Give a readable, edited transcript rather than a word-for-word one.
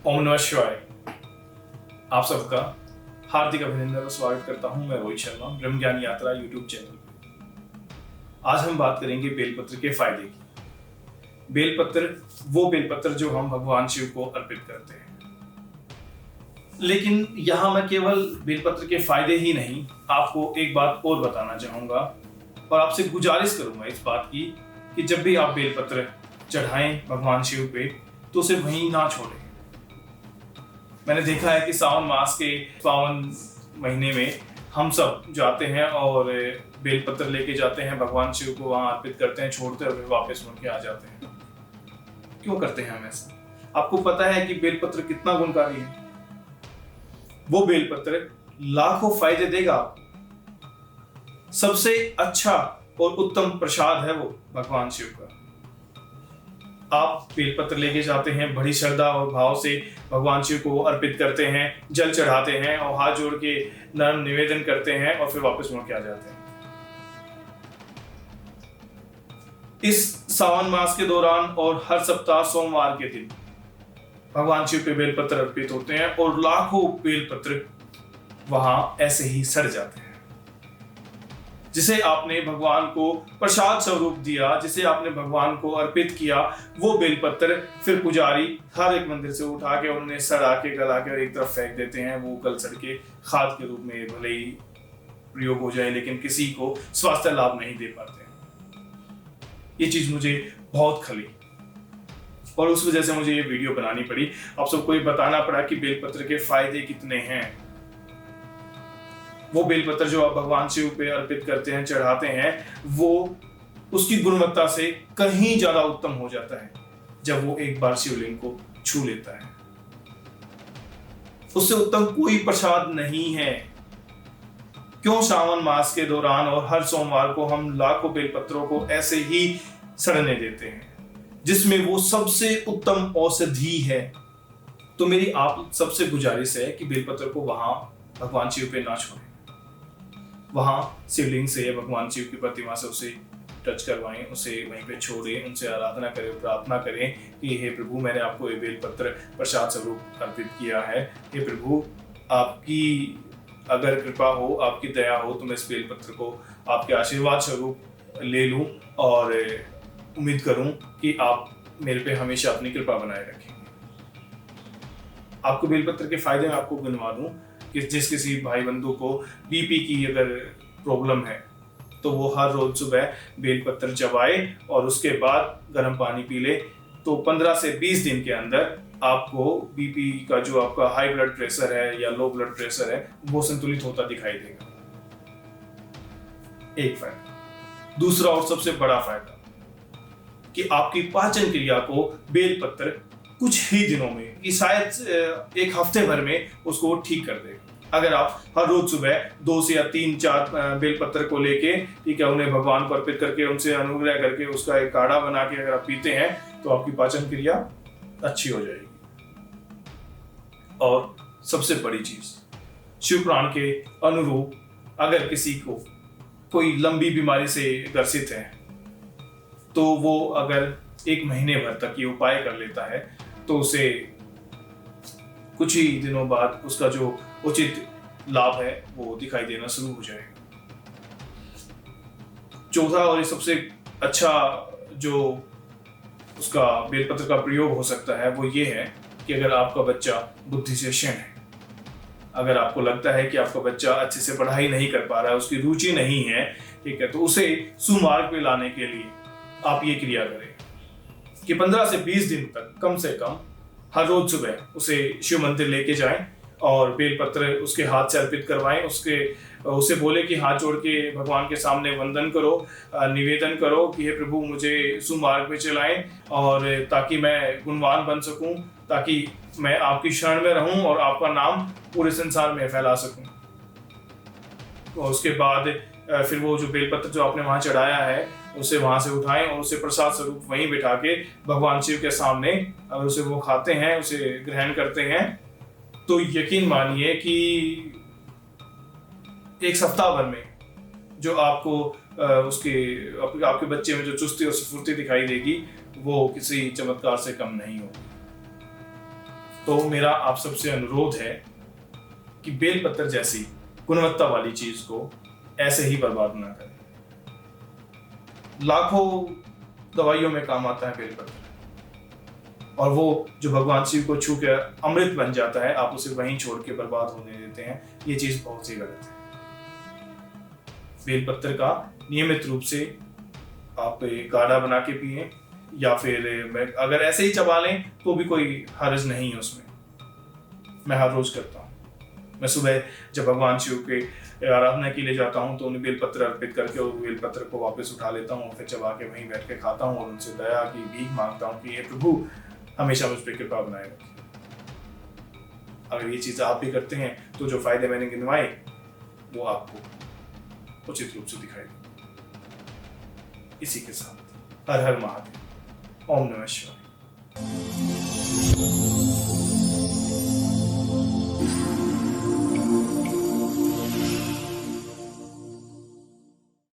ओम नमः शिवाय। आप सबका हार्दिक अभिनंदन और स्वागत करता हूं। मैं रोहित शर्मा, ब्रह्म ज्ञान यात्रा यूट्यूब चैनल पे। आज हम बात करेंगे बेलपत्र के फायदे की। बेलपत्र वो बेलपत्र जो हम भगवान शिव को अर्पित करते हैं। लेकिन यहां मैं केवल बेलपत्र के फायदे ही नहीं, आपको एक बात और बताना चाहूंगा और आपसे गुजारिश करूंगा इस बात की कि जब भी आप बेलपत्र चढ़ाएं भगवान शिव पे तो उसे वहीं ना छोड़ें। मैंने देखा है कि सावन मास के पावन महीने में हम सब जाते हैं और बेलपत्र लेके जाते हैं, भगवान शिव को वहां अर्पित करते हैं, छोड़ते हैं और वापस मुड़ के आ जाते हैं। क्यों करते हैं हम ऐसा? आपको पता है कि बेलपत्र कितना गुणकारी है? वो बेलपत्र लाखों फायदे देगा। सबसे अच्छा और उत्तम प्रसाद है वो भगवान शिव का। आप बेलपत्र लेके जाते हैं, बड़ी श्रद्धा और भाव से भगवान शिव को अर्पित करते हैं, जल चढ़ाते हैं और हाथ जोड़ के नर्म निवेदन करते हैं और फिर वापस मुड़ के आ जाते हैं। इस सावन मास के दौरान और हर सप्ताह सोमवार के दिन भगवान शिव पे बेलपत्र अर्पित होते हैं और लाखों बेलपत्र वहां ऐसे ही सड़ जाते हैं। जिसे आपने भगवान को प्रसाद स्वरूप दिया, जिसे आपने भगवान को अर्पित किया, वो बेलपत्र फिर पुजारी हर एक मंदिर से उठा के उन्हें सड़ा के गला के एक तरफ फेंक देते हैं। वो कल सड़ के खाद के रूप में भले ही प्रयोग हो जाए, लेकिन किसी को स्वास्थ्य लाभ नहीं दे पाते हैं। ये चीज मुझे बहुत खली और उस वजह से मुझे ये वीडियो बनानी पड़ी। आप सबको ये बताना पड़ा कि बेलपत्र के फायदे कितने हैं। वो बेलपत्र जो आप भगवान शिव पे अर्पित करते हैं, चढ़ाते हैं, वो उसकी गुणवत्ता से कहीं ज्यादा उत्तम हो जाता है जब वो एक बार शिवलिंग को छू लेता है। उससे उत्तम कोई प्रसाद नहीं है। क्यों श्रावण मास के दौरान और हर सोमवार को हम लाखों बेलपत्रों को ऐसे ही सड़ने देते हैं, जिसमें वो सबसे उत्तम औषधि है। तो मेरी आप सबसे गुजारिश है कि बेलपत्र को वहां भगवान शिव पे ना छोड़ें। वहां शिवलिंग से, भगवान शिव की प्रतिमा से उसे टच करवाएं, उसे वहीं पे छोड़ें, उनसे आराधना करें, प्रार्थना करें कि हे प्रभु, मैंने आपको ये बेलपत्र प्रसाद स्वरूप अर्पित किया है। हे प्रभु, आपकी अगर कृपा हो, आपकी दया हो तो मैं इस बेलपत्र को आपके आशीर्वाद स्वरूप ले लूं और उम्मीद करूं कि आप मेरे पे हमेशा अपनी कृपा बनाए रखेंगे। आपको बेलपत्र के फायदे मैं आपको गिनवा दूं कि जिस किसी भाई बंधु को बीपी की अगर प्रॉब्लम है तो वो हर रोज सुबह बेलपत्र चबाए और उसके बाद गर्म पानी पी ले, तो 15 से 20 दिन के अंदर आपको बीपी का जो आपका हाई ब्लड प्रेशर है या लो ब्लड प्रेशर है वो संतुलित होता दिखाई देगा। एक फायदा। दूसरा और सबसे बड़ा फायदा कि आपकी पाचन क्रिया को बेलपत्र कुछ ही दिनों में, कि शायद एक हफ्ते भर में उसको ठीक कर देगा। अगर आप हर रोज सुबह 2 से या 3-4 बेलपत्र को लेके, ठीक है, उन्हें भगवान को अर्पित करके, उनसे अनुग्रह करके उसका एक काढ़ा बना के अगर आप पीते हैं तो आपकी पाचन क्रिया अच्छी हो जाएगी। और सबसे बड़ी चीज, शिव पुराण के अनुरूप अगर किसी को कोई लंबी बीमारी से ग्रसित है तो वो अगर 1 महीने भर तक ये उपाय कर लेता है तो उसे कुछ ही दिनों बाद उसका जो उचित लाभ है वो दिखाई देना शुरू हो जाएगा। चौथा और सबसे अच्छा जो उसका बेलपत्र का प्रयोग हो सकता है वो ये है कि अगर आपका बच्चा बुद्धि से क्षीण है, अगर आपको लगता है कि आपका बच्चा अच्छे से पढ़ाई नहीं कर पा रहा है, उसकी रुचि नहीं है, ठीक है, तो उसे सुमार्ग पे लाने के लिए आप ये क्रिया करें कि 15 से 20 दिन तक कम से कम हर रोज सुबह उसे शिव मंदिर लेके जाएं और बेलपत्र उसके हाथ से अर्पित करवाएं। उसे बोले कि हाथ जोड़ के भगवान के सामने वंदन करो, निवेदन करो कि हे प्रभु, मुझे सुमार्ग पे चलाएं और ताकि मैं गुणवान बन सकूं, ताकि मैं आपकी शरण में रहूं और आपका नाम पूरे संसार में फैला सकूं। और उसके बाद फिर वो जो बेलपत्र जो आपने वहां चढ़ाया है उसे वहां से उठाएं और उसे प्रसाद स्वरूप वहीं बिठा के भगवान शिव के सामने अगर उसे वो खाते हैं, उसे ग्रहण करते हैं, तो यकीन मानिए कि एक सप्ताह भर में जो आपको आपके बच्चे में जो चुस्ती और स्फूर्ति दिखाई देगी वो किसी चमत्कार से कम नहीं होगी। तो मेरा आप सबसे अनुरोध है कि बेलपत्र जैसी गुणवत्ता वाली चीज को ऐसे ही बर्बाद ना करें। लाखों दवाइयों में काम आता है बेलपत्र, और वो जो भगवान शिव को छू के अमृत बन जाता है, आप उसे वहीं छोड़ के बर्बाद होने देते हैं। ये चीज बहुत ही गलत है। बेलपत्र का नियमित रूप से आप काढ़ा बना के पिए, या फिर अगर ऐसे ही चबा लें तो भी कोई हर्ज नहीं है उसमें। मैं हर रोज करता हूँ। मैं सुबह जब भगवान शिव के आराधना के लिए जाता हूँ तो उन्हें बेलपत्र अर्पित करके और बेलपत्र को वापस उठा लेता हूँ, फिर चबा के वहीं बैठ के खाता हूँ और उनसे दया की भीख मांगता हूँ कि हे प्रभु हमेशा मुझ पर कृपा बनाए रखें। अगर ये चीज आप भी करते हैं तो जो फायदे मैंने गिनवाए वो आपको उचित रूप से दिखाई देंगे। इसी के साथ हर हर महादेव, ओम नमः शिवाय।